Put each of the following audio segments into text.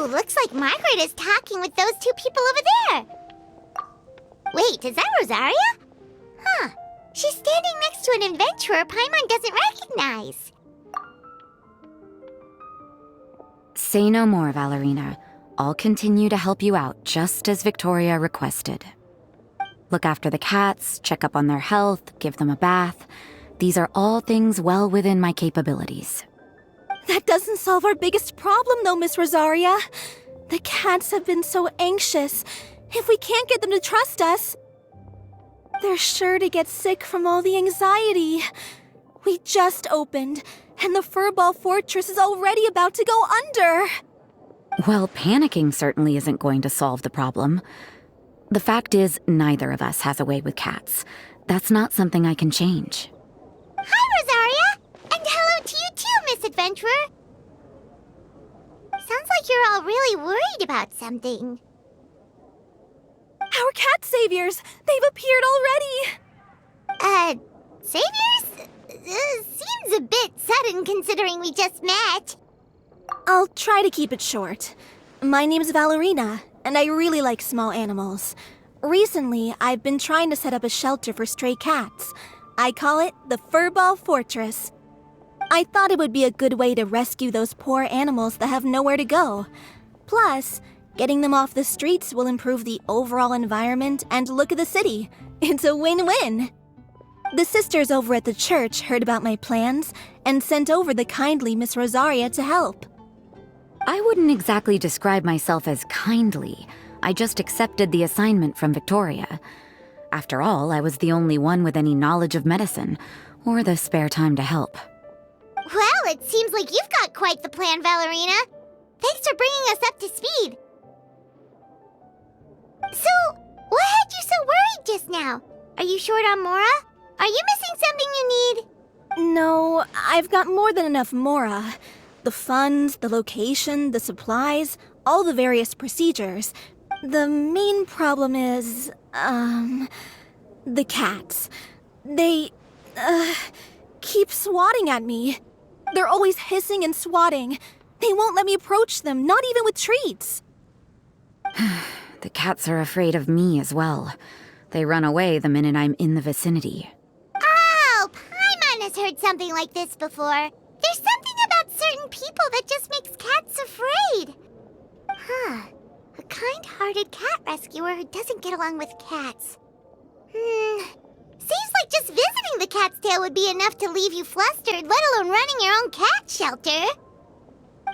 Ooh, looks like Margaret is talking with those two people over there. Wait, is that Rosaria? Huh. She's standing next to an adventurer Paimon doesn't recognize. Say no more, Valerina. I'll continue to help you out, just as Victoria requested. Look after the cats, check up on their health, give them a bath. These are all things well within my capabilities. That doesn't solve our biggest problem, though, Miss Rosaria. The cats have been so anxious. If we can't get them to trust us, they're sure to get sick from all the anxiety. We just opened, and the Furball Fortress is already about to go under. Well, panicking certainly isn't going to solve the problem. The fact is, neither of us has a way with cats. That's not something I can change. Hi, Rosaria! And hello to you too, Miss Adventurer! Sounds like you're all really worried about something. Our cat saviors! They've appeared already! Saviors? Seems a bit sudden considering we just met. I'll try to keep it short. My name's Valerina, and I really like small animals. Recently, I've been trying to set up a shelter for stray cats. I call it the Furball Fortress. I thought it would be a good way to rescue those poor animals that have nowhere to go. Plus, getting them off the streets will improve the overall environment and look of the city. It's a win-win. The sisters over at the church heard about my plans and sent over the kindly Miss Rosaria to help. I wouldn't exactly describe myself as kindly. I just accepted the assignment from Victoria. After all, I was the only one with any knowledge of medicine, or the spare time to help. Well, it seems like you've got quite the plan, Valerina. Thanks for bringing us up to speed. So, what had you so worried just now? Are you short on Mora? Are you missing something you need? No, I've got more than enough Mora. The funds, the location, the supplies, all the various procedures. The main problem is, the cats. They, keep swatting at me. They're always hissing and swatting. They won't let me approach them, not even with treats. The cats are afraid of me as well. They run away the minute I'm in the vicinity. Oh, Paimon has heard something like this before. There's something about certain people that just makes cats afraid. Huh. A kind-hearted cat rescuer who doesn't get along with cats. Seems like just visiting the cat's tail would be enough to leave you flustered, let alone running your own cat shelter.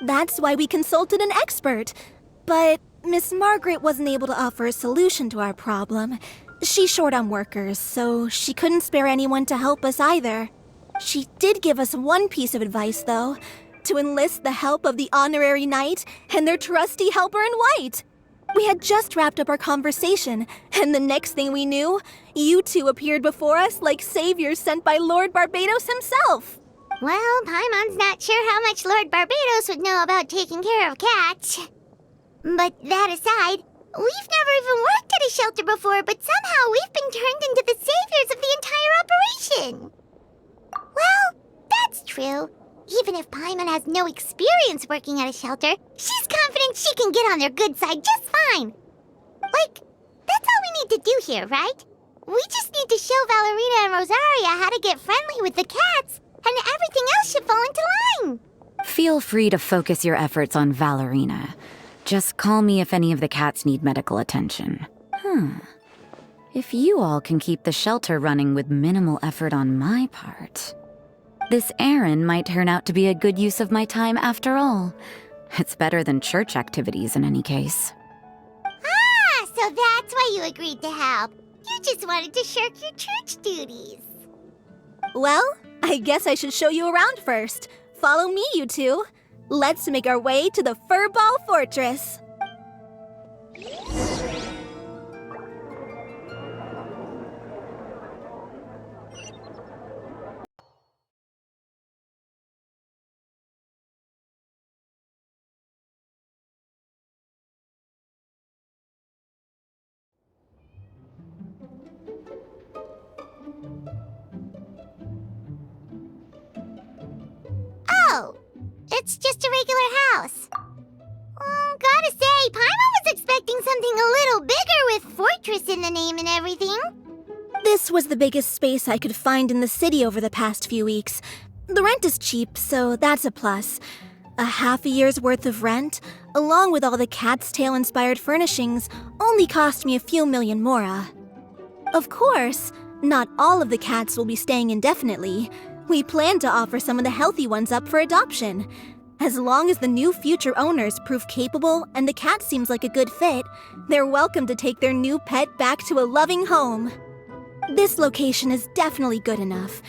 That's why we consulted an expert. But Miss Margaret wasn't able to offer a solution to our problem. She's short on workers, so she couldn't spare anyone to help us either. She did give us one piece of advice, though, to enlist the help of the Honorary Knight and their trusty helper in white. We had just wrapped up our conversation, and the next thing we knew, you two appeared before us like saviors sent by Lord Barbados himself. Well, Paimon's not sure how much Lord Barbados would know about taking care of cats. But that aside, we've never even worked at a shelter before, but somehow we've been turned into the saviors of the entire operation. Well, that's true. Even if Paimon has no experience working at a shelter, she's confident she can get on their good side just fine. Like, that's all we need to do here, right? We just need to show Valerina and Rosaria how to get friendly with the cats, and everything else should fall into line. Feel free to focus your efforts on Valerina. Just call me if any of the cats need medical attention. If you all can keep the shelter running with minimal effort on my part, this errand might turn out to be a good use of my time after all. It's better than church activities in any case. Ah, so that's why you agreed to help. You just wanted to shirk your church duties. Well, I guess I should show you around first. Follow me, you two. Let's make our way to the Furball Fortress. Oh, it's just a regular house. Gotta expecting something a little bigger with fortress in the name and everything. This was the biggest space I could find in the city over the past few weeks. The rent is cheap, so that's a plus. A half a year's worth of rent, along with all the Cat's Tail-inspired furnishings, only cost me a few million mora. Of course, not all of the cats will be staying indefinitely. We plan to offer some of the healthy ones up for adoption. As long as the new future owners prove capable and the cat seems like a good fit, they're welcome to take their new pet back to a loving home. This location is definitely good enough.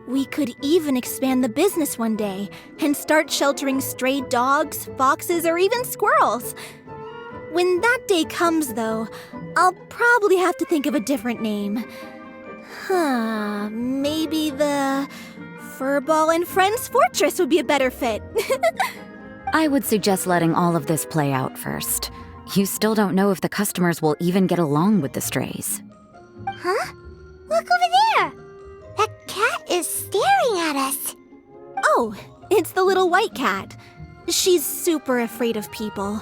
We could even expand the business one day and start sheltering stray dogs, foxes, or even squirrels. When that day comes, though, I'll probably have to think of a different name. Maybe the Furball and Friends Fortress would be a better fit. I would suggest letting all of this play out first. You still don't know if the customers will even get along with the strays. Huh? Look over there! That cat is staring at us. Oh, it's the little white cat. She's super afraid of people.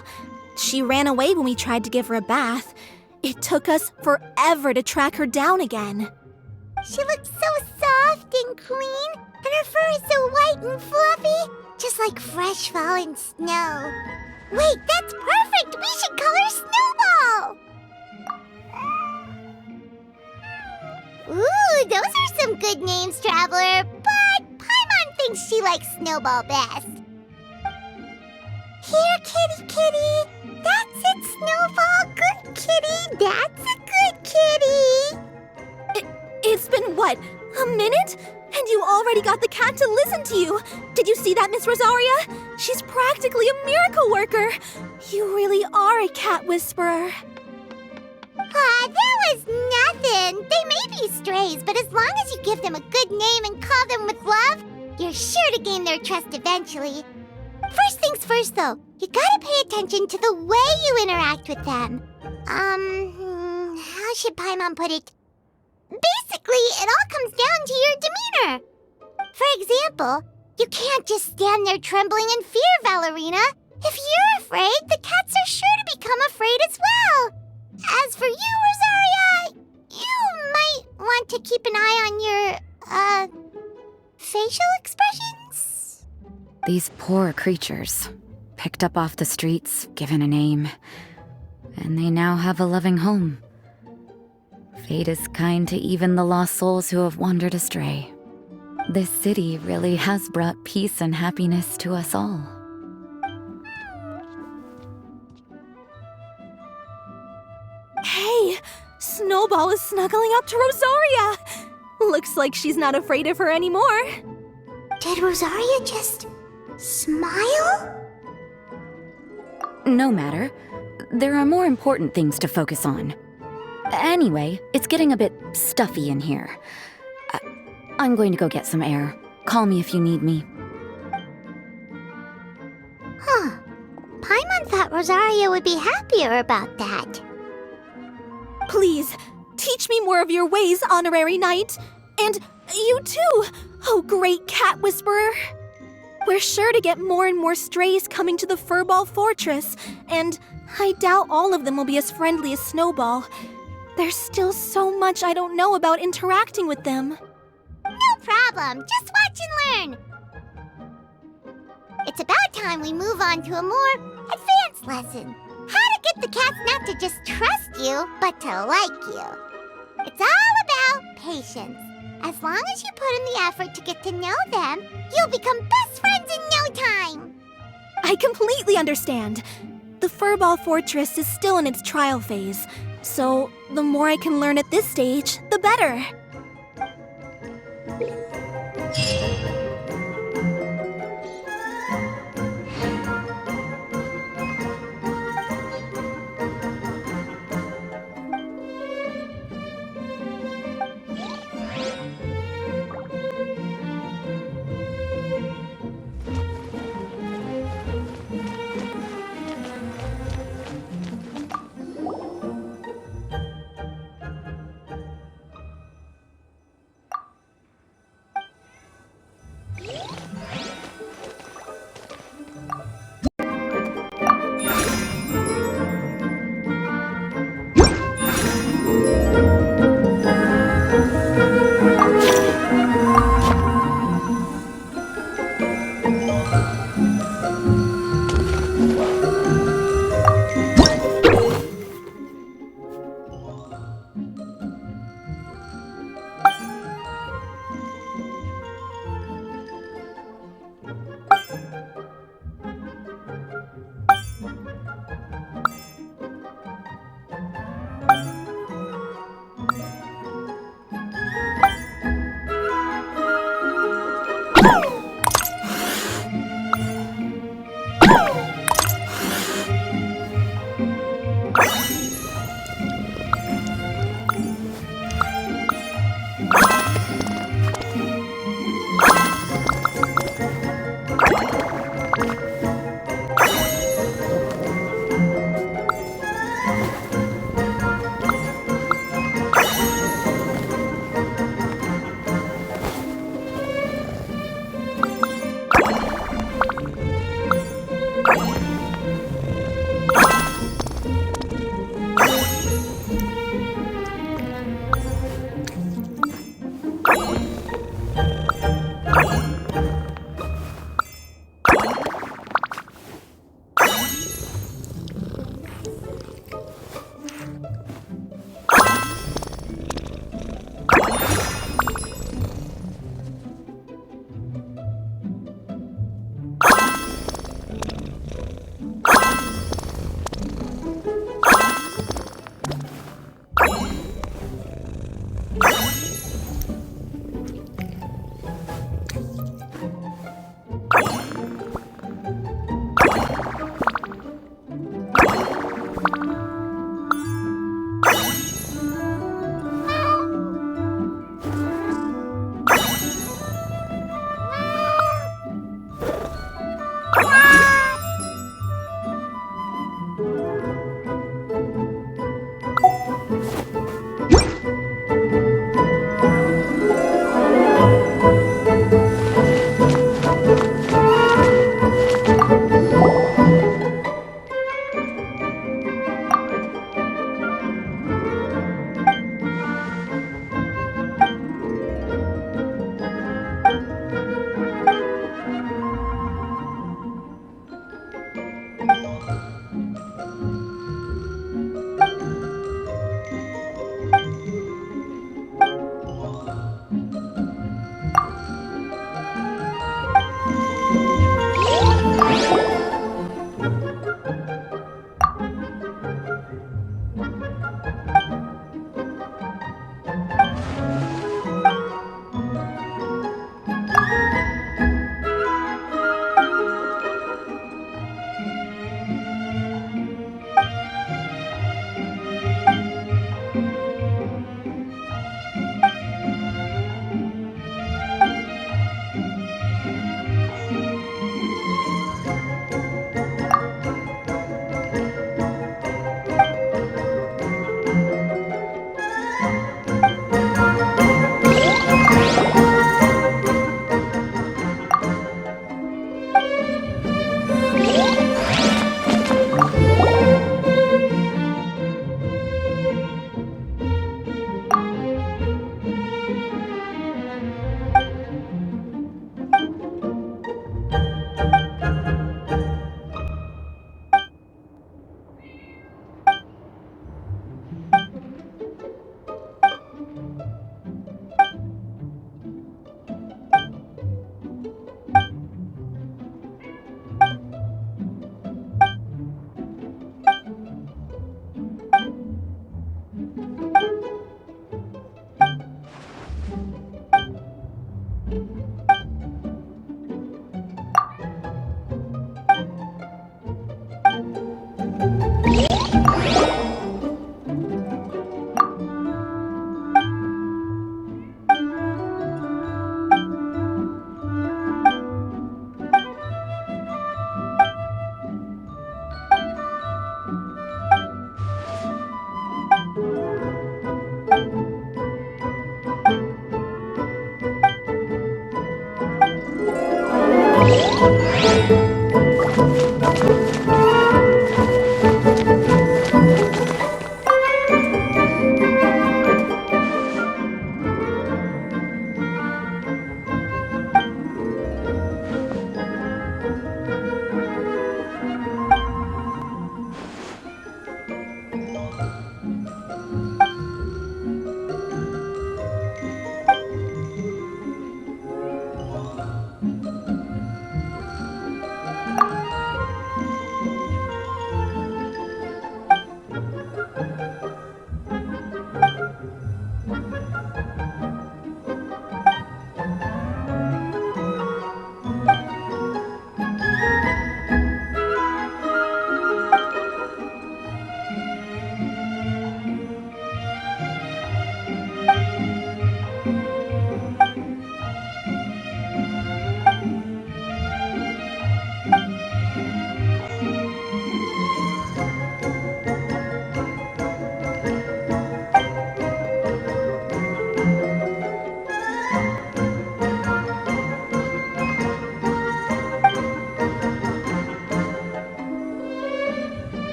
She ran away when we tried to give her a bath. It took us forever to track her down again. She looks so soft and clean, and her fur is so white and fluffy, just like fresh fallen snow. Wait, that's perfect! We should call her Snowball! Ooh, those are some good names, Traveler, but Paimon thinks she likes Snowball best. Here, kitty. That's it, Snowball. Good kitty. That's a good kitty. It's been, what, a minute? And you already got the cat to listen to you. Did you see that, Miss Rosaria? She's practically a miracle worker. You really are a cat whisperer. That was nothing. They may be strays, but as long as you give them a good name and call them with love, you're sure to gain their trust eventually. First things first, though, you gotta pay attention to the way you interact with them. How should Paimon put it? Basically, it all comes down to your demeanor. For example, you can't just stand there trembling in fear, Valerina. If you're afraid, the cats are sure to become afraid as well. As for you, Rosaria, you might want to keep an eye on your, facial expressions. These poor creatures, picked up off the streets, given a name, and they now have a loving home. Fate is kind to even the lost souls who have wandered astray. This city really has brought peace and happiness to us all. Hey, Snowball is snuggling up to Rosaria. Looks like she's not afraid of her anymore. Did Rosaria just smile? No matter. There are more important things to focus on. Anyway, it's getting a bit stuffy in here. I'm going to go get some air. Call me if you need me. Huh. Paimon thought Rosaria would be happier about that. Please, teach me more of your ways, Honorary Knight. And you too, oh great cat whisperer. We're sure to get more and more strays coming to the Furball Fortress, and I doubt all of them will be as friendly as Snowball. There's still so much I don't know about interacting with them. No problem. Just watch and learn. It's about time we move on to a more advanced lesson. How to get the cats not to just trust you, but to like you. It's all about patience. As long as you put in the effort to get to know them, you'll become best friends in no time. I completely understand. The Furball Fortress is still in its trial phase, so the more I can learn at this stage, the better.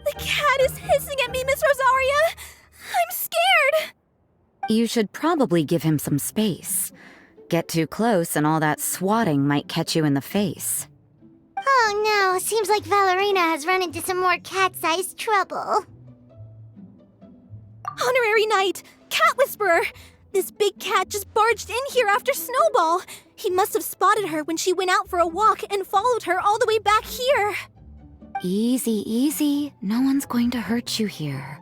The cat is hissing at me, Miss Rosaria! I'm scared! You should probably give him some space. Get too close and all that swatting might catch you in the face. Oh no, seems like Valerina has run into some more cat-sized trouble. Honorary Knight! Cat Whisperer! This big cat just barged in here after Snowball. He must have spotted her when she went out for a walk and followed her all the way back here. Easy, easy. No one's going to hurt you here.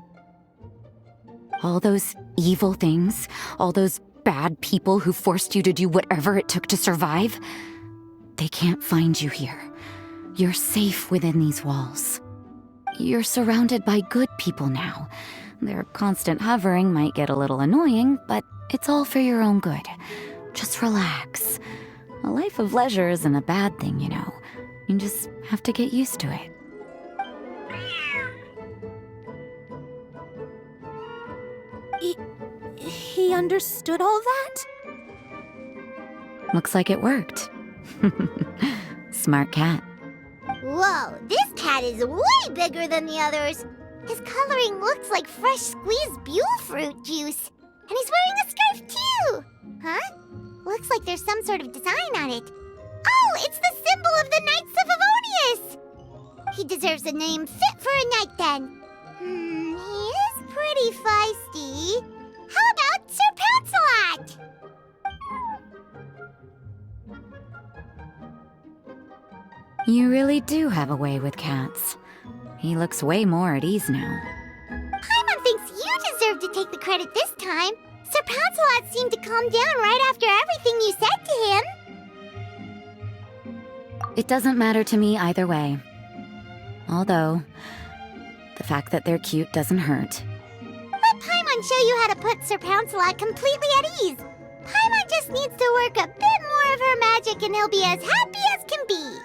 All those evil things, all those bad people who forced you to do whatever it took to survive, they can't find you here. You're safe within these walls. You're surrounded by good people now. Their constant hovering might get a little annoying, but it's all for your own good. Just relax. A life of leisure isn't a bad thing, you know. You just have to get used to it. He understood all that? Looks like it worked. Smart cat. Whoa, this cat is way bigger than the others. His coloring looks like fresh squeezed Buell fruit juice. And he's wearing a scarf too! Huh? Looks like there's some sort of design on it. Oh, it's the symbol of the Knights of Favonius! He deserves a name fit for a knight then. He is pretty feisty. How about Sir Pouncelot? You really do have a way with cats. He looks way more at ease now. Paimon thinks you deserve to take the credit this time. Sir Pouncelot seemed to calm down right after everything you said to him. It doesn't matter to me either way. Although, the fact that they're cute doesn't hurt. Let Paimon show you how to put Sir Pouncelot completely at ease. Paimon just needs to work a bit more of her magic and he'll be as happy as can be.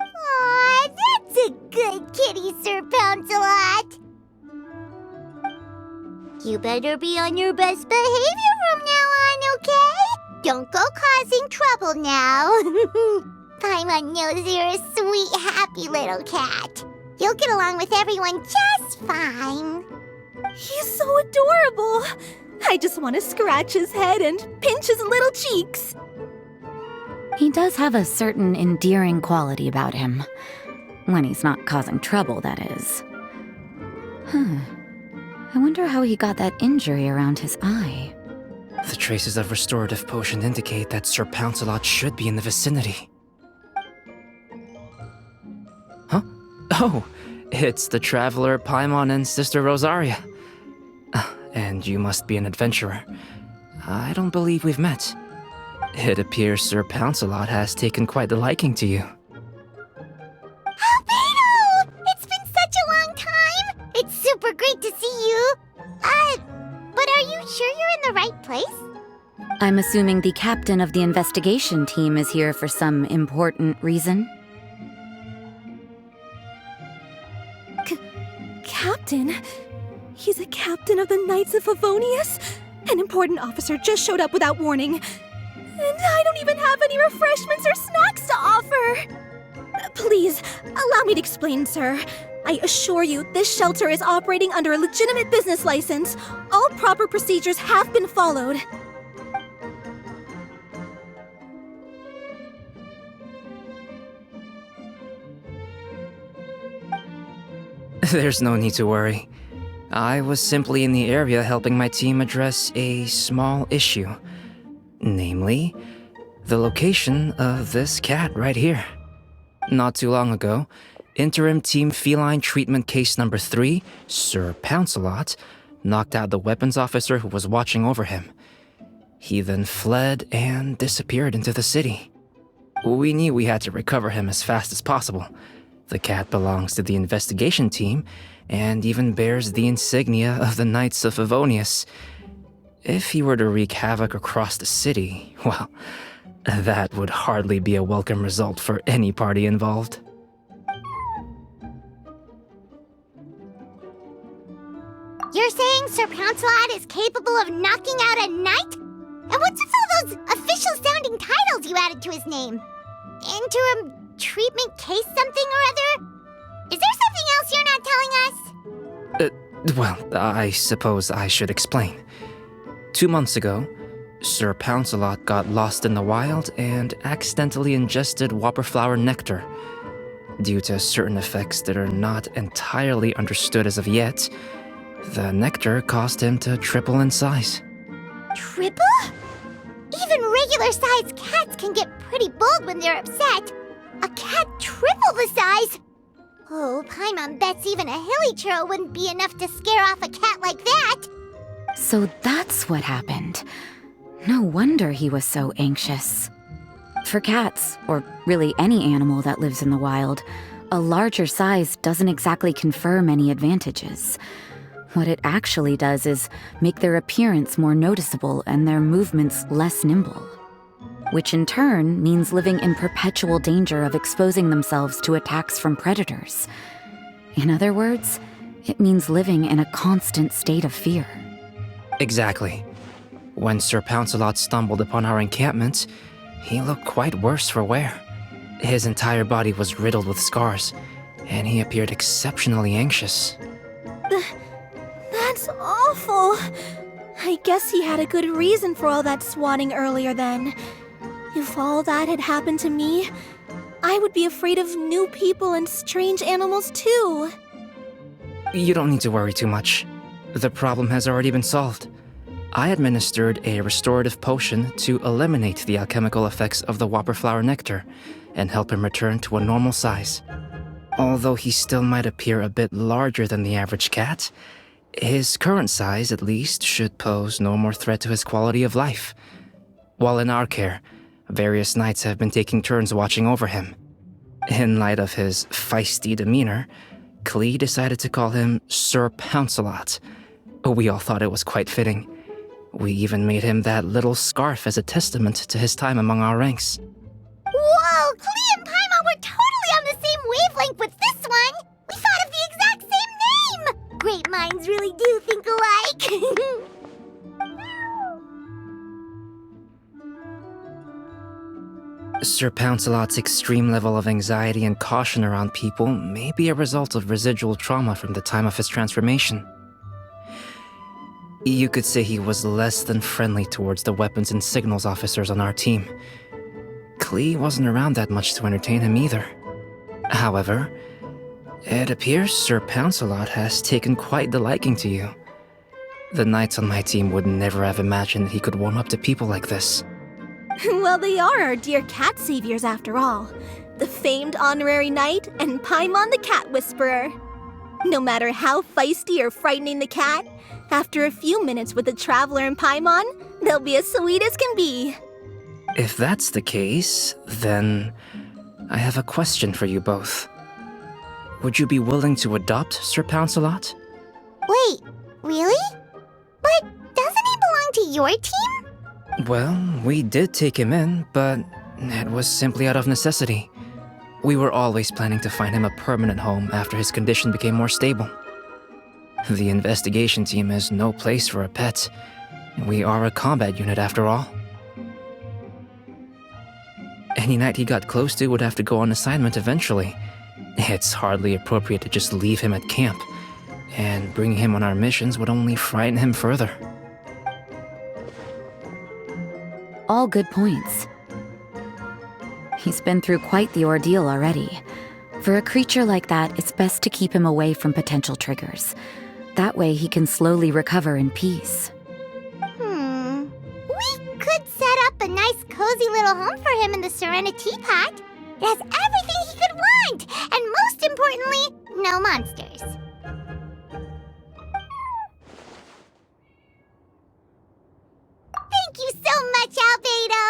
Aw, that's a good kitty, Sir Pouncelot. You better be on your best behavior from now on, okay? Don't go causing trouble now. Paimon knows you're a sweet, happy little cat. You'll get along with everyone just fine. He's so adorable. I just want to scratch his head and pinch his little cheeks. He does have a certain endearing quality about him. When he's not causing trouble, that is. I wonder how he got that injury around his eye. The traces of restorative potion indicate that Sir Pouncelot should be in the vicinity. Huh? Oh, it's the traveler Paimon and Sister Rosaria. And you must be an adventurer. I don't believe we've met. It appears Sir Pouncelot has taken quite a liking to you. Albedo! It's been such a long time! It's super great to see you! But are you sure you're in the right place? I'm assuming the captain of the investigation team is here for some important reason? Captain? He's a captain of the Knights of Favonius? An important officer just showed up without warning. And I don't even have any refreshments or snacks to offer! Please, allow me to explain, sir. I assure you, this shelter is operating under a legitimate business license. All proper procedures have been followed. There's no need to worry. I was simply in the area helping my team address a small issue. Namely, the location of this cat right here. Not too long ago, Interim Team Feline Treatment Case Number 3, Sir Pouncelot, knocked out the weapons officer who was watching over him. He then fled and disappeared into the city. We knew we had to recover him as fast as possible. The cat belongs to the investigation team and even bears the insignia of the Knights of Favonius. If he were to wreak havoc across the city, well, that would hardly be a welcome result for any party involved. You're saying Sir Pouncelot is capable of knocking out a knight? And what's with all those official-sounding titles you added to his name? Interim treatment case something or other? Is there something else you're not telling us? Well, I suppose I should explain. 2 months ago, Sir Pouncelot got lost in the wild and accidentally ingested whopperflower nectar. Due to certain effects that are not entirely understood as of yet, the nectar caused him to triple in size. Triple? Even regular-sized cats can get pretty bold when they're upset. A cat triple the size? Oh, Paimon bets even a hilly churl wouldn't be enough to scare off a cat like that. So that's what happened. No wonder he was so anxious. For cats, or really any animal that lives in the wild, a larger size doesn't exactly confer many advantages. What it actually does is make their appearance more noticeable and their movements less nimble. Which in turn means living in perpetual danger of exposing themselves to attacks from predators. In other words, it means living in a constant state of fear. Exactly. When Sir Pouncelot stumbled upon our encampment, he looked quite worse for wear. His entire body was riddled with scars, and he appeared exceptionally anxious. That's awful. I guess he had a good reason for all that swatting earlier then. If all that had happened to me, I would be afraid of new people and strange animals too. You don't need to worry too much. The problem has already been solved. I administered a restorative potion to eliminate the alchemical effects of the whopperflower nectar and help him return to a normal size. Although he still might appear a bit larger than the average cat, his current size, at least, should pose no more threat to his quality of life. While in our care, various knights have been taking turns watching over him. In light of his feisty demeanor, Klee decided to call him Sir Pouncelot. We all thought it was quite fitting. We even made him that little scarf as a testament to his time among our ranks. Whoa, Klee and Paimon were totally on the same wavelength with this one! We thought of the exact same name! Great minds really do think alike! Sir Pouncelot's extreme level of anxiety and caution around people may be a result of residual trauma from the time of his transformation. You could say he was less than friendly towards the weapons and signals officers on our team. Klee wasn't around that much to entertain him either. However, it appears Sir Pouncelot has taken quite the liking to you. The knights on my team would never have imagined that he could warm up to people like this. Well, they are our dear cat saviors after all. The famed honorary knight and Paimon the cat whisperer. No matter how feisty or frightening the cat, after a few minutes with the traveler and Paimon, they'll be as sweet as can be. If that's the case, then I have a question for you both. Would you be willing to adopt Sir Pouncelot? Wait, really? But doesn't he belong to your team? Well, we did take him in, but it was simply out of necessity. We were always planning to find him a permanent home after his condition became more stable. The investigation team is no place for a pet. We are a combat unit after all. Any knight he got close to would have to go on assignment eventually. It's hardly appropriate to just leave him at camp, and bringing him on our missions would only frighten him further. All good points. He's been through quite the ordeal already. For a creature like that, it's best to keep him away from potential triggers. That way he can slowly recover in peace. We could set up a nice cozy little home for him in the Serenity Pot. It has everything he could want, and most importantly, no monsters. Thank you so much, Albedo!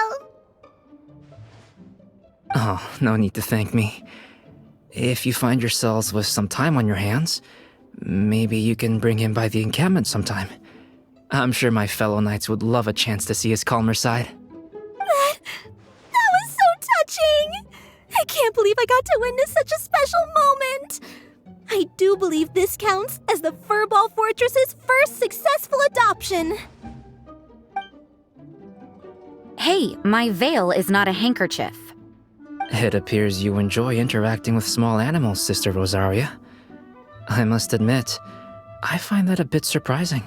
Oh, no need to thank me. If you find yourselves with some time on your hands, maybe you can bring him by the encampment sometime. I'm sure my fellow knights would love a chance to see his calmer side. That was so touching! I can't believe I got to witness such a special moment! I I do believe this counts as the Furball Fortress's first successful adoption. Hey, my veil is not a handkerchief. It appears you enjoy interacting with small animals, Sister Rosaria. I must admit, I find that a bit surprising.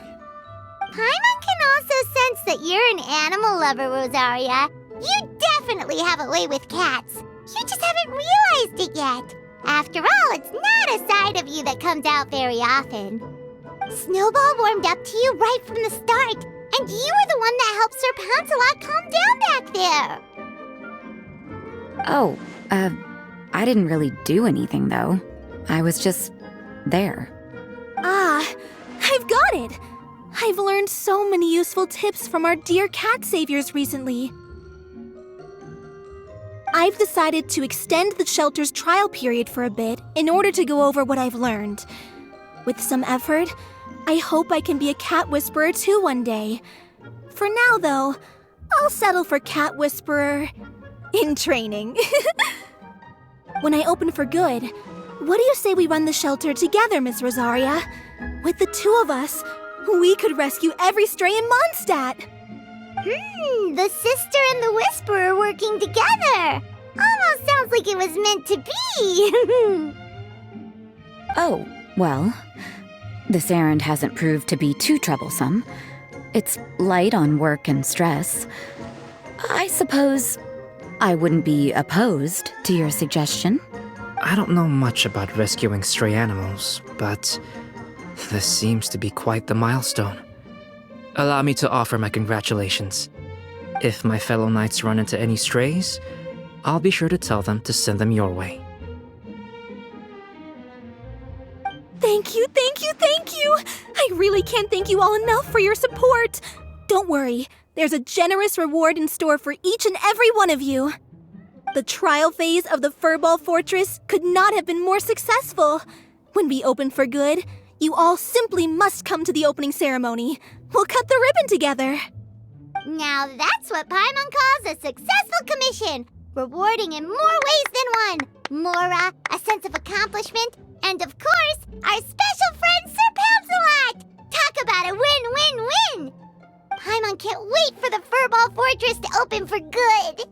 Paimon can also sense that you're an animal lover, Rosaria. You definitely have a way with cats. You just haven't realized it yet. After all, it's not a side of you that comes out very often. Snowball warmed up to you right from the start, and you were the one that helped Sir Pouncelot calm down back there. Oh, I didn't really do anything, though. I was just there. Ah, I've got it! I've learned so many useful tips from our dear cat saviors recently. I've decided to extend the shelter's trial period for a bit in order to go over what I've learned. With some effort, I hope I can be a cat whisperer too one day. For now, though, I'll settle for cat whisperer in training. When I open for good, what do you say we run the shelter together, Miss Rosaria? With the two of us, we could rescue every stray in Mondstadt. The sister and the whisperer working together. Almost sounds like it was meant to be. Oh, well, this errand hasn't proved to be too troublesome. It's light on work and stress. I suppose I wouldn't be opposed to your suggestion. I don't know much about rescuing stray animals, but this seems to be quite the milestone. Allow me to offer my congratulations. If my fellow knights run into any strays, I'll be sure to tell them to send them your way. Thank you, thank you, thank you! I really can't thank you all enough for your support. Don't worry, there's a generous reward in store for each and every one of you. The trial phase of the Furball Fortress could not have been more successful. When we open for good, you all simply must come to the opening ceremony. We'll cut the ribbon together. Now that's what Paimon calls a successful commission. Rewarding in more ways than one. Mora, a sense of accomplishment, and of course, our special friend Sir Pouncelot! Talk about a win-win-win! Paimon can't wait for the Furball Fortress to open for good!